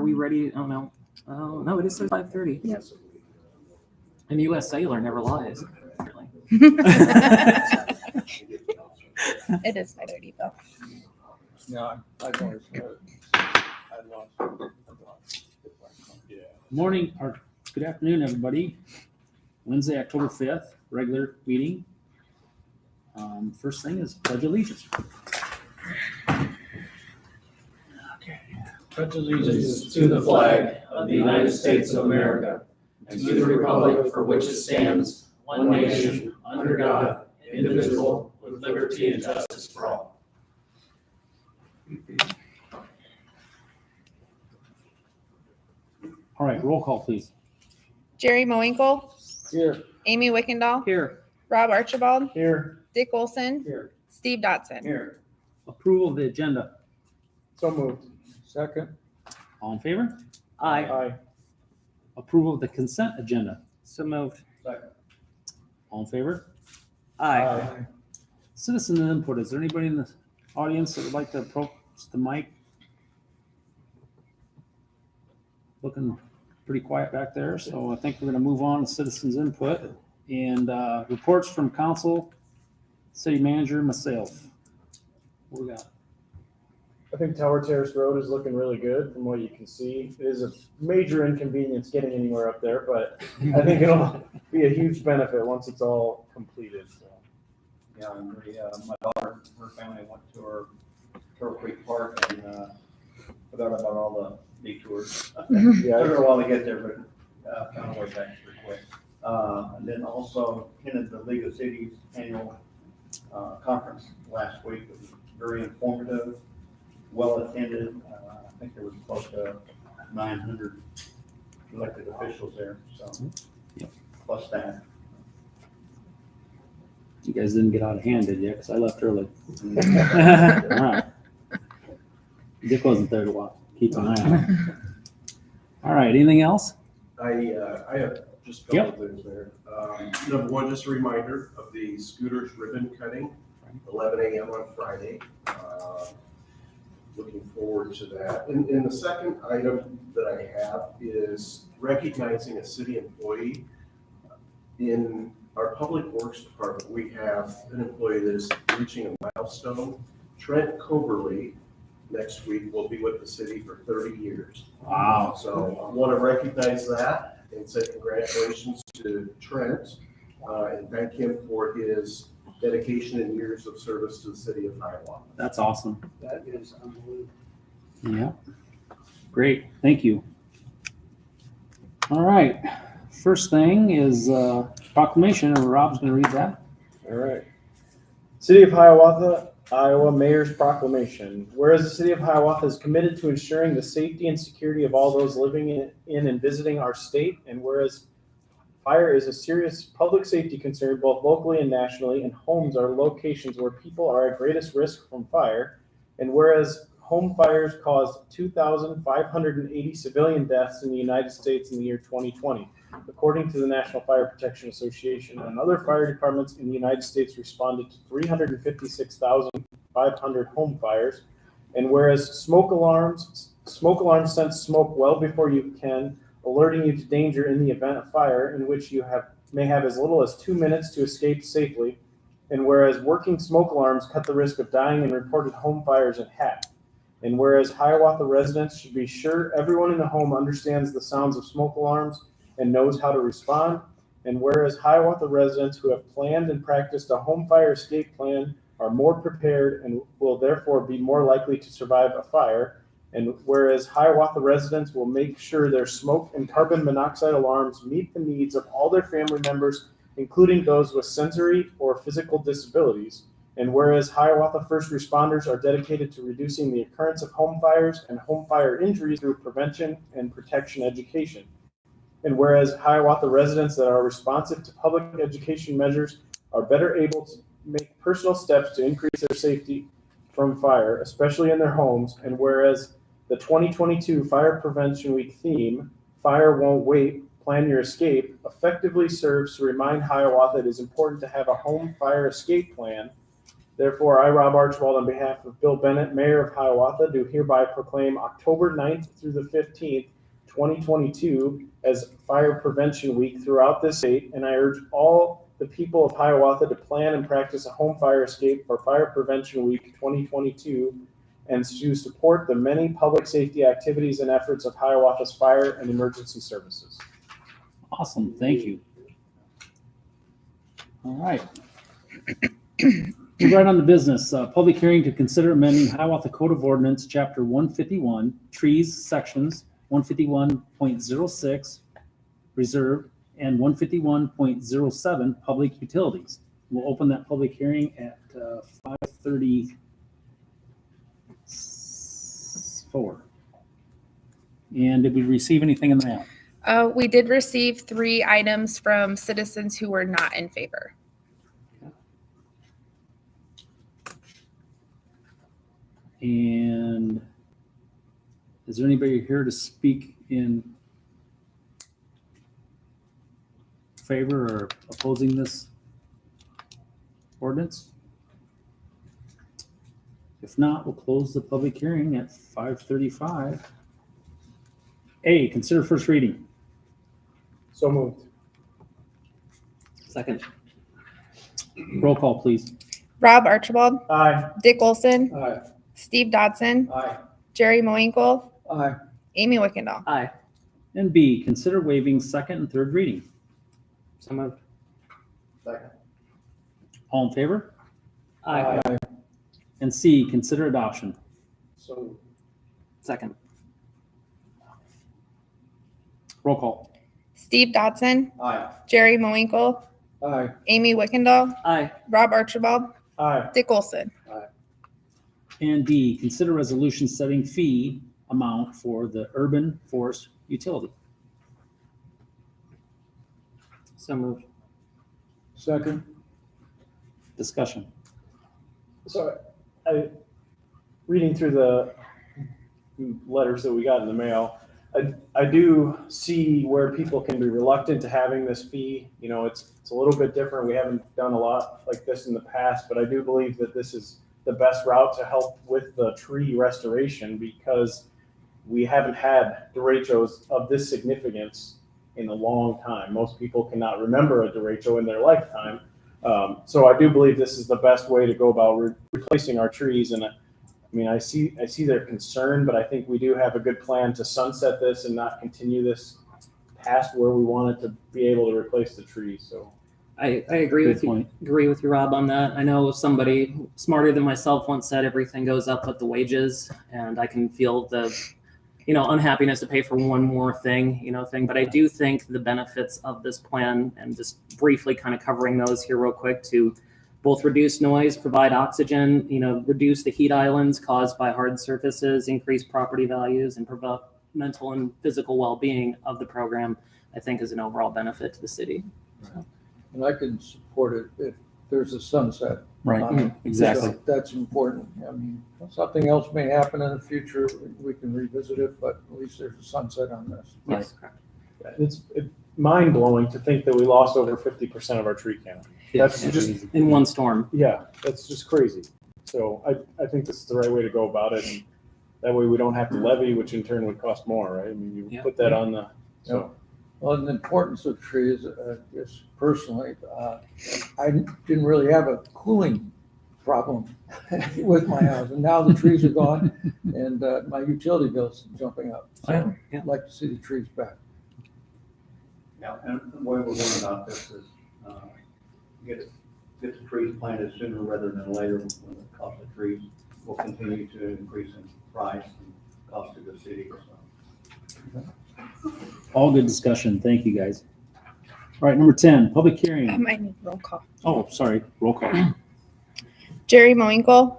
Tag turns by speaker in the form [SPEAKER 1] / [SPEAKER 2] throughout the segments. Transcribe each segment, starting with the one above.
[SPEAKER 1] we ready? Oh, no. Oh, no, it is 5:30.
[SPEAKER 2] Yep.
[SPEAKER 1] And U.S. Cellular never lies. Apparently.
[SPEAKER 2] It is 5:30 though.
[SPEAKER 3] No, I've always
[SPEAKER 4] Morning, or good afternoon, everybody. Wednesday, October 5th, regular meeting. First thing is Pledge Allegiance.
[SPEAKER 3] Pledge
[SPEAKER 5] Allegiance to the flag of the United States of America and to the republic for which it stands, one nation, under God, indivisible, with liberty and justice for all.
[SPEAKER 4] All right, roll call, please.
[SPEAKER 2] Jerry Mowinkle,
[SPEAKER 3] Here.
[SPEAKER 2] Amy Wickendall,
[SPEAKER 1] Here.
[SPEAKER 2] Rob Archibald,
[SPEAKER 3] Here.
[SPEAKER 2] Dick Olson,
[SPEAKER 3] Here.
[SPEAKER 2] Steve Dotson.
[SPEAKER 3] Here.
[SPEAKER 4] Approval of the agenda.
[SPEAKER 3] So moved. Second.
[SPEAKER 4] All in favor?
[SPEAKER 1] Aye.
[SPEAKER 3] Aye.
[SPEAKER 4] Approval of the consent agenda.
[SPEAKER 1] So moved.
[SPEAKER 3] Second.
[SPEAKER 4] All in favor?
[SPEAKER 1] Aye.
[SPEAKER 4] Citizen input. Is there anybody in the audience that would like to approach the mic? Looking pretty quiet back there, so I think we're going to move on to citizens input and reports from council, city manager, myself. What we got?
[SPEAKER 6] I think Tower Terrace Road is looking really good from what you can see. It is a major inconvenience getting anywhere up there, but I think it'll be a huge benefit once it's all completed. So.
[SPEAKER 3] Yeah, I agree. My daughter, her family went to her Turtle Creek Park and forgot about all the detours.
[SPEAKER 6] Yeah,
[SPEAKER 3] Took her a while to get there, but found a way back pretty quick. And then also attended the League of Cities annual conference last week. It was very informative, well attended. I think there was close to 900 elected officials there, so
[SPEAKER 4] Yep.
[SPEAKER 3] plus that.
[SPEAKER 4] You guys didn't get out of hand, did you? Because I left early. All right. Dick wasn't there to watch. Keep an eye on him. All right. Anything else?
[SPEAKER 7] I have just a couple of things there. Number one, just a reminder of the scooters ribbon cutting, 11 a.m. on Friday. Looking forward to that. And the second item that I have is recognizing a city employee. In our public works department, we have an employee that is reaching a milestone. Trent Coberly next week will be with the city for 30 years.
[SPEAKER 4] Wow.
[SPEAKER 7] So I want to recognize that and say congratulations to Trent and thank him for his dedication and years of service to the city of Hiawatha.
[SPEAKER 4] That's awesome.
[SPEAKER 7] That is unbelievable.
[SPEAKER 4] Yeah. Great. Thank you. All right. First thing is proclamation, and Rob's going to read that.
[SPEAKER 6] all right. City of Hiawatha, Iowa Mayor's Proclamation. Whereas the City of Hiawatha is committed to ensuring the safety and security of all those living in and visiting our state, and whereas fire is a serious public safety concern both locally and nationally, and homes are locations where people are at greatest risk from fire, and whereas home fires caused 2,580 civilian deaths in the United States in the year 2020, according to the National Fire Protection Association, and other fire departments in the United States responded to 356,500 home fires, and whereas smoke alarms sense smoke well before you can, alerting you to danger in the event of fire, in which you may have as little as 2 minutes to escape safely, and whereas working smoke alarms cut the risk of dying in reported home fires in half, and whereas Hiawatha residents should be sure everyone in the home understands the sounds of smoke alarms and knows how to respond, and whereas Hiawatha residents who have planned and practiced a home fire escape plan are more prepared and will therefore be more likely to survive a fire, and whereas Hiawatha residents will make sure their smoke and carbon monoxide alarms meet the needs of all their family members, including those with sensory or physical disabilities, and whereas Hiawatha first responders are dedicated to reducing the occurrence of home fires and home fire injuries through prevention and protection education, and whereas Hiawatha residents that are responsive to public education measures are better able to make personal steps to increase their safety from fire, especially in their homes, and whereas the 2022 Fire Prevention Week theme, Fire Won't Wait, Plan Your Escape, effectively serves to remind Hiawatha it is important to have a home fire escape plan, Therefore, I, Rob Archibald, on behalf of Bill Bennett, Mayor of Hiawatha, do hereby proclaim October 9th through the 15th, 2022 as Fire Prevention Week throughout the state, and I urge all the people of Hiawatha to plan and practice a home fire escape for Fire Prevention Week 2022 and to support the many public safety activities and efforts of Hiawatha's fire and emergency services.
[SPEAKER 4] Awesome, thank you. All right. Move right on to business. Public hearing to consider amending Hiawatha Code of Ordinance, Chapter 151, Trees, Sections 151.06, Reserve, and 151.07, Public Utilities. We'll open that public hearing at 5:34. And did we receive anything in the mail?
[SPEAKER 2] We did receive 3 items from citizens who were not in favor.
[SPEAKER 4] And is there anybody here to speak in favor or opposing this ordinance? If not, we'll close the public hearing at 5:35. A, consider first reading.
[SPEAKER 6] So moved.
[SPEAKER 1] Second.
[SPEAKER 4] Roll call, please.
[SPEAKER 2] Rob Archibald,
[SPEAKER 6] Aye.
[SPEAKER 2] Dick Olson,
[SPEAKER 6] Aye.
[SPEAKER 2] Steve Dodson,
[SPEAKER 6] Aye.
[SPEAKER 2] Jerry Moinkle,
[SPEAKER 6] Aye.
[SPEAKER 2] Amy Wickendall.
[SPEAKER 1] Aye.
[SPEAKER 4] And B, consider waiving second and third reading.
[SPEAKER 1] So moved.
[SPEAKER 3] Second.
[SPEAKER 4] All in favor?
[SPEAKER 1] Aye.
[SPEAKER 4] And C, consider adoption.
[SPEAKER 6] So
[SPEAKER 1] Second.
[SPEAKER 4] Roll call.
[SPEAKER 2] Steve Dodson,
[SPEAKER 3] Aye.
[SPEAKER 2] Jerry Moinkle,
[SPEAKER 6] Aye.
[SPEAKER 2] Amy Wickendall,
[SPEAKER 1] Aye.
[SPEAKER 2] Rob Archibald,
[SPEAKER 6] Aye.
[SPEAKER 2] Dick Olson.
[SPEAKER 4] And D, consider resolution setting fee amount for the urban forest utility.
[SPEAKER 1] So moved.
[SPEAKER 6] Second.
[SPEAKER 4] Discussion.
[SPEAKER 6] So reading through the letters that we got in the mail, I do see where people can be reluctant to having this fee. You know, it's a little bit different. We haven't done a lot like this in the past, but I do believe that this is the best route to help with the tree restoration because we haven't had derechos of this significance in a long time. Most people cannot remember a derecho in their lifetime. So I do believe this is the best way to go about replacing our trees. And I mean, I see their concern, but I think we do have a good plan to sunset this and not continue this past where we want it to be able to replace the trees. So
[SPEAKER 1] I agree
[SPEAKER 4] Good
[SPEAKER 1] with you.
[SPEAKER 4] point.
[SPEAKER 1] Agree with you, Rob, on that. I know somebody smarter than myself once said everything goes up but the wages, and I can feel the, unhappiness to pay for one more thing. But I do think the benefits of this plan, and just briefly kind of covering those here real quick, to both reduce noise, provide oxygen, reduce the heat islands caused by hard surfaces, increase property values, and promote mental and physical well-being of the program, I think is an overall benefit to the city.
[SPEAKER 8] And I can support it if there's a sunset.
[SPEAKER 4] Right,
[SPEAKER 8] on it.
[SPEAKER 4] exactly.
[SPEAKER 8] So that's important. I mean, something else may happen in the future, we can revisit it, but at least there's a sunset on this.
[SPEAKER 1] Yes, correct.
[SPEAKER 6] it's mind blowing to think that we lost over 50% of our tree canopy. That's just,
[SPEAKER 1] In one storm.
[SPEAKER 6] yeah, that's just crazy. So I think this is the right way to go about it. And that way we don't have to levy, which in turn would cost more, right? I mean, you
[SPEAKER 1] Yeah.
[SPEAKER 6] put that on the, so.
[SPEAKER 8] Well, and the importance of trees, just personally, I didn't really have a cooling problem with my house. And now the trees are gone and my utility bill's jumping up. So
[SPEAKER 1] Yeah.
[SPEAKER 8] I'd like to see the trees back.
[SPEAKER 3] Yeah, and the way we're going about this is, get the trees planted sooner rather than later when the cost of trees will continue to increase in price and cost to the city. So.
[SPEAKER 4] All good discussion. Thank you, guys. All right, number 10, public hearing.
[SPEAKER 2] I need roll call.
[SPEAKER 4] Oh, sorry, roll call.
[SPEAKER 2] Jerry Moinkle,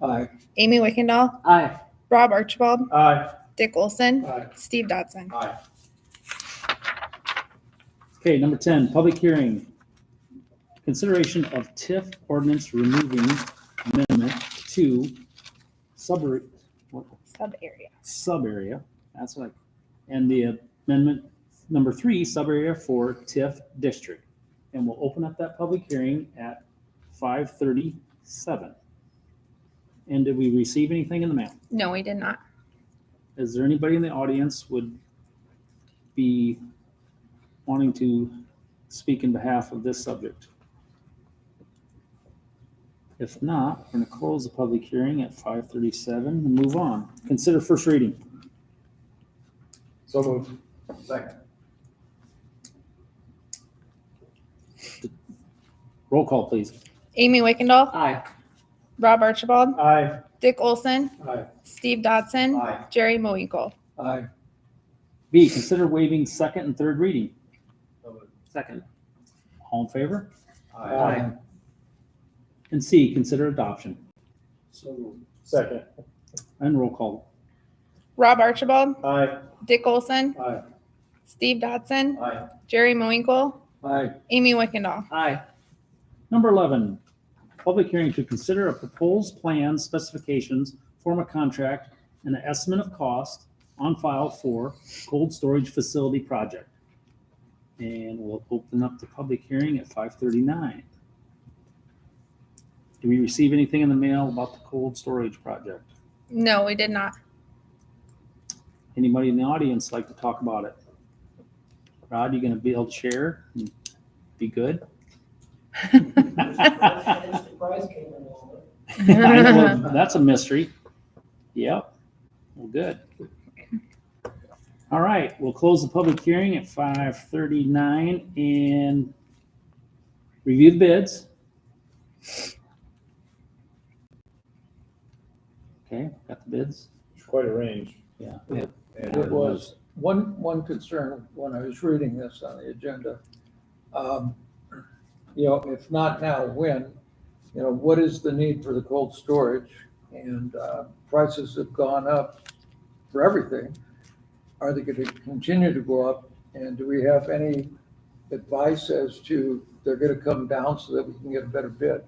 [SPEAKER 8] Aye.
[SPEAKER 2] Amy Wickendall,
[SPEAKER 1] Aye.
[SPEAKER 2] Rob Archibald,
[SPEAKER 6] Aye.
[SPEAKER 2] Dick Olson,
[SPEAKER 6] Aye.
[SPEAKER 2] Steve Dodson.
[SPEAKER 3] Aye.
[SPEAKER 4] Okay, number 10, public hearing. Consideration of TIF ordinance removing amendment to sub area. That's like, and the amendment number 3, sub area for TIF district. And we'll open up that public hearing at 5:37. And did we receive anything in the mail?
[SPEAKER 2] No, we did not.
[SPEAKER 4] Is there anybody in the audience would be wanting to speak in behalf of this subject? If not, we're going to close the public hearing at 5:37 and move on. Consider first reading.
[SPEAKER 6] So moved.
[SPEAKER 3] Second.
[SPEAKER 4] Roll call, please.
[SPEAKER 2] Amy Wickendall,
[SPEAKER 1] Aye.
[SPEAKER 2] Rob Archibald,
[SPEAKER 6] Aye.
[SPEAKER 2] Dick Olson,
[SPEAKER 6] Aye.
[SPEAKER 2] Steve Dodson,
[SPEAKER 3] Aye.
[SPEAKER 2] Jerry Moinkle.
[SPEAKER 8] Aye.
[SPEAKER 4] B, consider waiving second and third reading.
[SPEAKER 1] Second.
[SPEAKER 4] All in favor?
[SPEAKER 1] Aye.
[SPEAKER 4] And C, consider adoption.
[SPEAKER 6] So moved. Second.
[SPEAKER 4] And roll call.
[SPEAKER 2] Rob Archibald,
[SPEAKER 6] Aye.
[SPEAKER 2] Dick Olson,
[SPEAKER 6] Aye.
[SPEAKER 2] Steve Dodson,
[SPEAKER 3] Aye.
[SPEAKER 2] Jerry Moinkle,
[SPEAKER 8] Aye.
[SPEAKER 2] Amy Wickendall.
[SPEAKER 1] Aye.
[SPEAKER 4] Number 11, public hearing to consider a proposed plan, specifications, form of contract, and an estimate of cost on file for cold storage facility project. And we'll open up the public hearing at 5:39. Do we receive anything in the mail about the cold storage project?
[SPEAKER 2] No, we did not.
[SPEAKER 4] Anybody in the audience like to talk about it? Rod, you gonna be able to share? and Be good? I know, that's a mystery. Yep. Well, good. All right, we'll close the public hearing at 5:39 and review the bids. Okay, got the bids.
[SPEAKER 6] It's quite a range.
[SPEAKER 4] Yeah.
[SPEAKER 8] And it was, one concern when I was reading this on the agenda, if not now, when? What is the need for the cold storage? And prices have gone up for everything. Are they going to continue to go up? And do we have any advice as to they're going to come down so that we can get a better bid?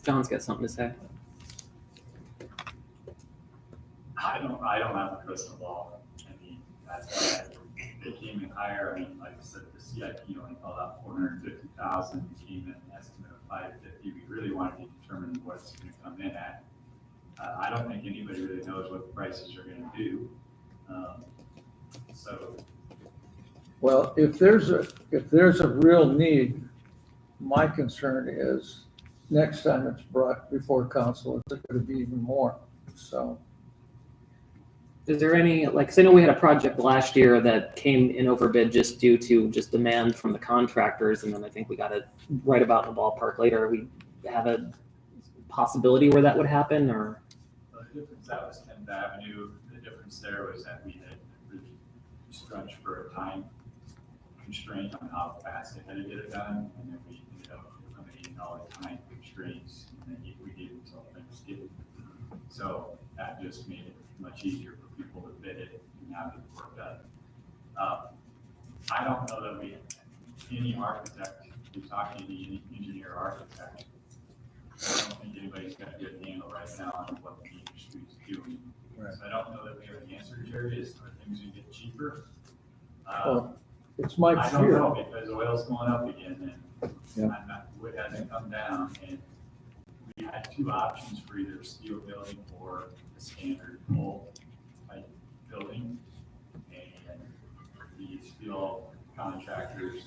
[SPEAKER 1] John's got something to say.
[SPEAKER 5] I don't have a crystal ball. I mean, that's why they came in higher. I mean, like I said, the CIP only called out 450,000. We came in an estimate of 550. We really wanted to determine what it's going to come in at. I don't think anybody really knows what the prices are going to do. So,
[SPEAKER 8] Well, if there's a real need, my concern is next time it's brought before council, it's going to be even more. So,
[SPEAKER 1] Is there any, like, 'cause I know we had a project last year that came in overbid just due to just demand from the contractors, and then I think we got it right about in the ballpark later. We have a possibility where that would happen, or?
[SPEAKER 5] the difference, that was 10th Avenue. The difference there was that we had really stretched for a time constraint on how fast they had to get it done, and then we ended up eliminating all the time constraints, and then we gave it until Thanksgiving. So that just made it much easier for people to bid it and have it work done. I don't know that any architect, we talked to any engineer architect, I don't think anybody's got a good handle right now on what the industry is doing.
[SPEAKER 8] Right.
[SPEAKER 5] So I don't know that we have an answer, Jerry, as to where things will get cheaper.
[SPEAKER 8] Well, it's my
[SPEAKER 5] I don't
[SPEAKER 8] fear.
[SPEAKER 5] know, because oil's going up again, and
[SPEAKER 8] Yeah.
[SPEAKER 5] wood hasn't come down, and we had two options for either steel building or a standard pole type building. And the steel contractors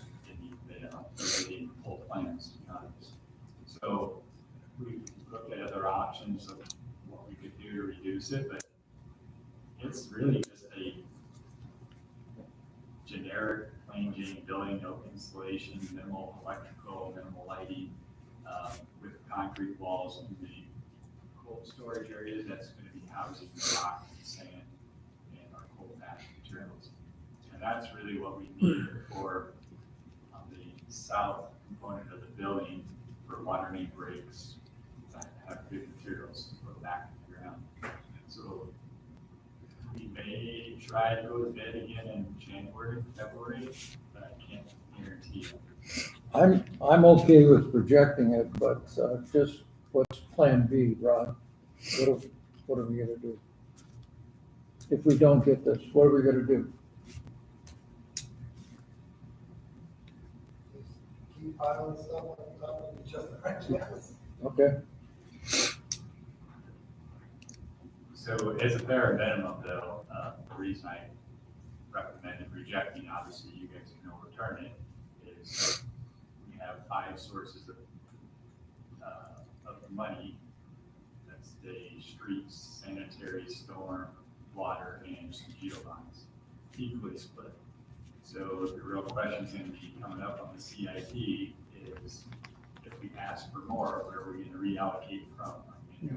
[SPEAKER 5] didn't pull plans, to be honest. So we looked at other options of what we could do to reduce it, but it's really just a generic plain Jane building, no insulation, minimal electrical, minimal lighting, with concrete walls in the cold storage areas. That's going to be housing rock and sand and our cold patch materials. And that's really what we need for the south component of the building for water main breaks that have good materials to put back in the ground. So we may try to go to bed again in January, February, but I can't guarantee it.
[SPEAKER 8] I'm okay with projecting it, but just what's plan B, Rod? What are we gonna do? If we don't get this, what are we gonna do?
[SPEAKER 9] Keep piling stuff on top of each other.
[SPEAKER 8] Okay,
[SPEAKER 9] So as a bare minimum though, the reason I recommended rejecting, obviously you guys can overturn it, is we have 5 sources of money. That's the streets, sanitary, storm, water, and geo bonds, equally split. So the real question's going to be coming up on the CIP is, if we ask for more, where are we going to reallocate from?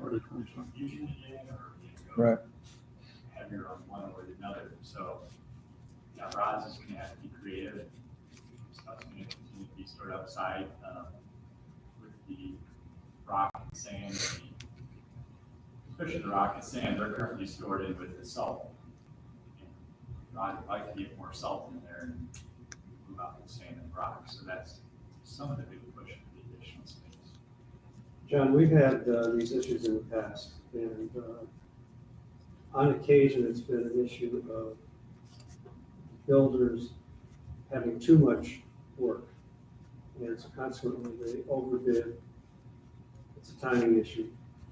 [SPEAKER 9] Where it comes from fusion again, or are we going to go
[SPEAKER 8] Right.
[SPEAKER 9] heavier on one or another? So, yeah, Roz is going to have to be creative. Stuff's going to continue to be stored outside with the rock and sand, especially the rock and sand. They're currently stored in with the salt. I'd like to get more salt in there and move out the sand and rock. So that's some of the big push for the additional space.
[SPEAKER 10] John, we've had these issues in the past, and on occasion, it's been an issue of builders having too much work, and so consequently they overbid. It's a timing issue,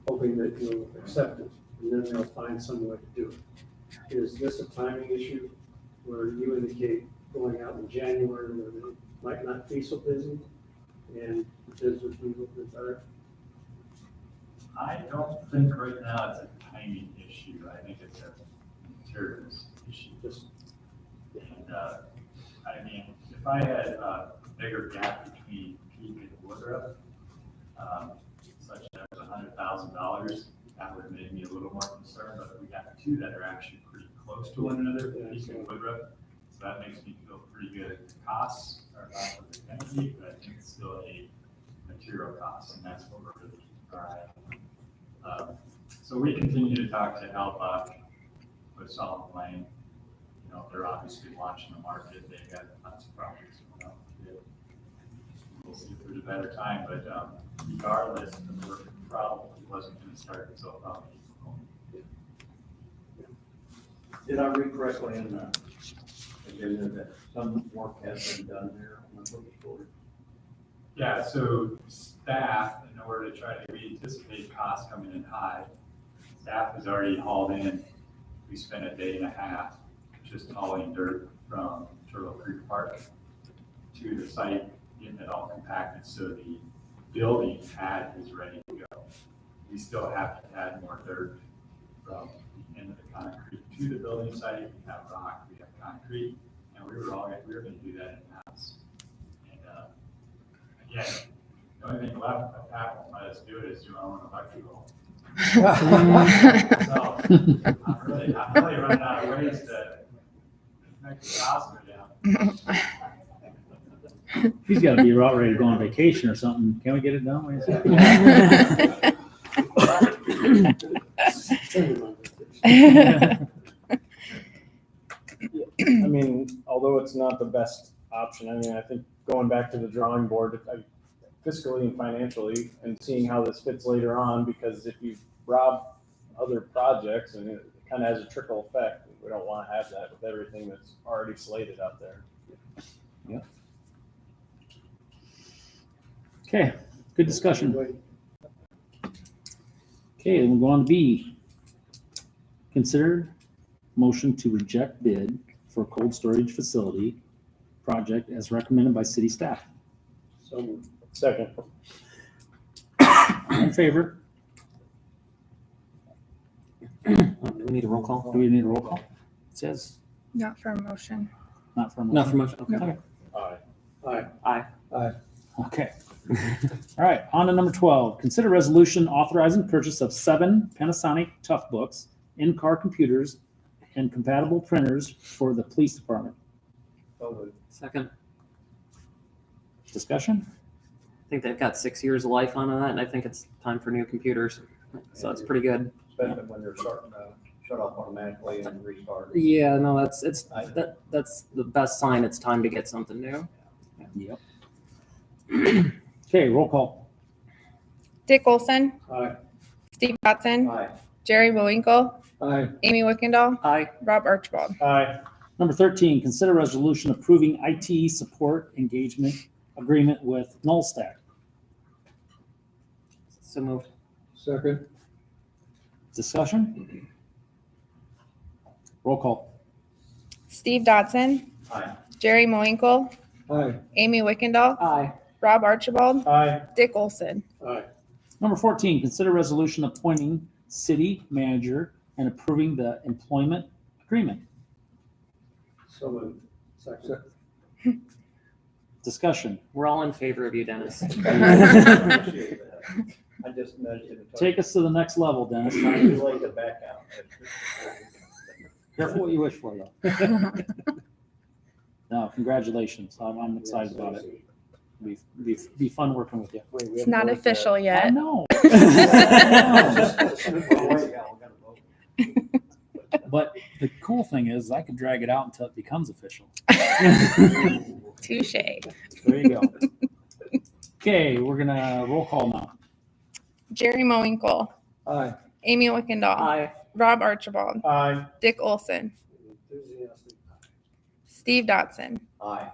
[SPEAKER 10] hoping that you'll accept it, and then they'll find some way to do it. Is this a timing issue where you indicate going out in January where they might not be so busy and the bids would be a little bit better?
[SPEAKER 9] I don't think right now it's a timing issue. I think it's a materials issue.
[SPEAKER 10] Just
[SPEAKER 9] And I mean, if I had a bigger gap between Peak and Woodruff, such as $100,000, that would have made me a little more concerned. But we got 2 that are actually pretty close to one another, Peak and Woodruff. So that makes me feel pretty good. The costs are about what they're going to be, but I think it's still a material cost, and that's what we're really trying. So we continue to talk to Hiawatha with Solid Lane. You know, they're obviously watching the market. They've got lots of properties going up. We'll see if there's a better time, but regardless, the work probably wasn't going to start until probably April.
[SPEAKER 3] Did I read correctly in the agenda that some work has been done there on the books board?
[SPEAKER 9] Yeah, so staff, in order to try to, we anticipate costs coming in high. Staff has already hauled in, we spent a day and a half just hauling dirt from Turtle Creek Park to the site, getting it all compacted so the building pad is ready to go. We still have to add more dirt from the end of the concrete to the building site. We have rock, we have concrete, and we were going to do that in-house. And again, the only thing left, if Pat won't let us do it, is do our own electrical. So I'm really running out of ways to make the cost go down.
[SPEAKER 4] He's got to be about ready to go on vacation or something. Can we get it done? What do
[SPEAKER 6] I mean, although it's not the best option, I mean, I think going back to the drawing board, fiscally and financially, and seeing how this fits later on, because if you rob other projects, and it kind of has a trickle effect, we don't want to have that with everything that's already slated out there.
[SPEAKER 4] Yep. Okay, good discussion. Okay, then we'll go on to B. Consider motion to reject bid for cold storage facility project as recommended by city staff.
[SPEAKER 10] So moved.
[SPEAKER 6] Second.
[SPEAKER 4] All in favor?
[SPEAKER 1] Do we need a roll call?
[SPEAKER 4] Do we need a roll call? It says
[SPEAKER 2] Not for a motion.
[SPEAKER 4] not for a
[SPEAKER 1] Not
[SPEAKER 4] motion.
[SPEAKER 1] for much. Okay.
[SPEAKER 6] Aye.
[SPEAKER 10] Aye.
[SPEAKER 1] Aye.
[SPEAKER 4] Okay. All right, on to number 12. Consider resolution authorizing purchase of 7 Panasonic Tough Books, in-car computers, and compatible printers for the police department.
[SPEAKER 10] So moved.
[SPEAKER 1] Second.
[SPEAKER 4] Discussion?
[SPEAKER 1] I think they've got 6 years of life on that, and I think it's time for new computers. So it's pretty good.
[SPEAKER 3] Especially when they're starting to shut off automatically and restart.
[SPEAKER 1] Yeah, no, that's the best sign. It's time to get something new.
[SPEAKER 4] Yep. Okay, roll call.
[SPEAKER 2] Dick Olson,
[SPEAKER 10] Aye.
[SPEAKER 2] Steve Dotson,
[SPEAKER 3] Aye.
[SPEAKER 2] Jerry Moinkle,
[SPEAKER 8] Aye.
[SPEAKER 2] Amy Wickendall,
[SPEAKER 1] Aye.
[SPEAKER 2] Rob Archibald.
[SPEAKER 6] Aye.
[SPEAKER 4] Number 13, consider resolution approving IT support engagement agreement with Nullstack.
[SPEAKER 1] So moved.
[SPEAKER 8] Second.
[SPEAKER 4] Discussion? Roll call.
[SPEAKER 2] Steve Dotson,
[SPEAKER 3] Aye.
[SPEAKER 2] Jerry Moinkle,
[SPEAKER 8] Aye.
[SPEAKER 2] Amy Wickendall,
[SPEAKER 1] Aye.
[SPEAKER 2] Rob Archibald,
[SPEAKER 6] Aye.
[SPEAKER 2] Dick Olson.
[SPEAKER 10] Aye.
[SPEAKER 4] Number 14, consider resolution appointing city manager and approving the employment agreement.
[SPEAKER 10] So moved. Second.
[SPEAKER 4] Discussion.
[SPEAKER 1] We're all in favor of you, Dennis.
[SPEAKER 3] Appreciate that. I just nudged him.
[SPEAKER 4] Take us to the next level, Dennis.
[SPEAKER 3] Not too late to back out.
[SPEAKER 4] Careful what you wish for, though. No, congratulations. I'm excited about it. Be fun working with you.
[SPEAKER 2] It's not official
[SPEAKER 4] I
[SPEAKER 2] yet.
[SPEAKER 4] know. But the cool thing is I could drag it out until it becomes official.
[SPEAKER 2] Touche.
[SPEAKER 4] There you go. Okay, we're gonna roll call now.
[SPEAKER 2] Jerry Moinkle,
[SPEAKER 8] Aye.
[SPEAKER 2] Amy Wickendall,
[SPEAKER 1] Aye.
[SPEAKER 2] Rob Archibald,
[SPEAKER 6] Aye.
[SPEAKER 2] Dick Olson,
[SPEAKER 10] Enthusiastic.
[SPEAKER 2] Steve Dotson.
[SPEAKER 3] Aye.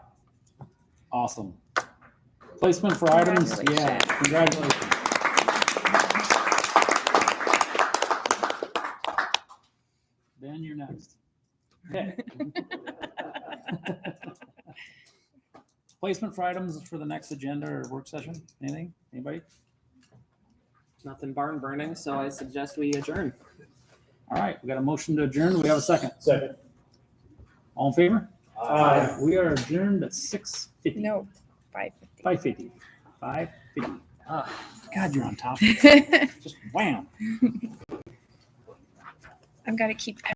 [SPEAKER 4] Awesome. Placement for items, yeah, congratulations. Ben, you're next. Okay. Placement for items for the next agenda or work session, anything, anybody?
[SPEAKER 1] Nothing barn burning, so I suggest we adjourn.
[SPEAKER 4] All right, we got a motion to adjourn, do we have a second?
[SPEAKER 6] Second.
[SPEAKER 4] All in favor?
[SPEAKER 6] Aye.
[SPEAKER 4] We are adjourned at 6:50.
[SPEAKER 2] No, 550.
[SPEAKER 4] 5:50. 5:50. God, you're on top of it. Just wham.
[SPEAKER 2] I've got to keep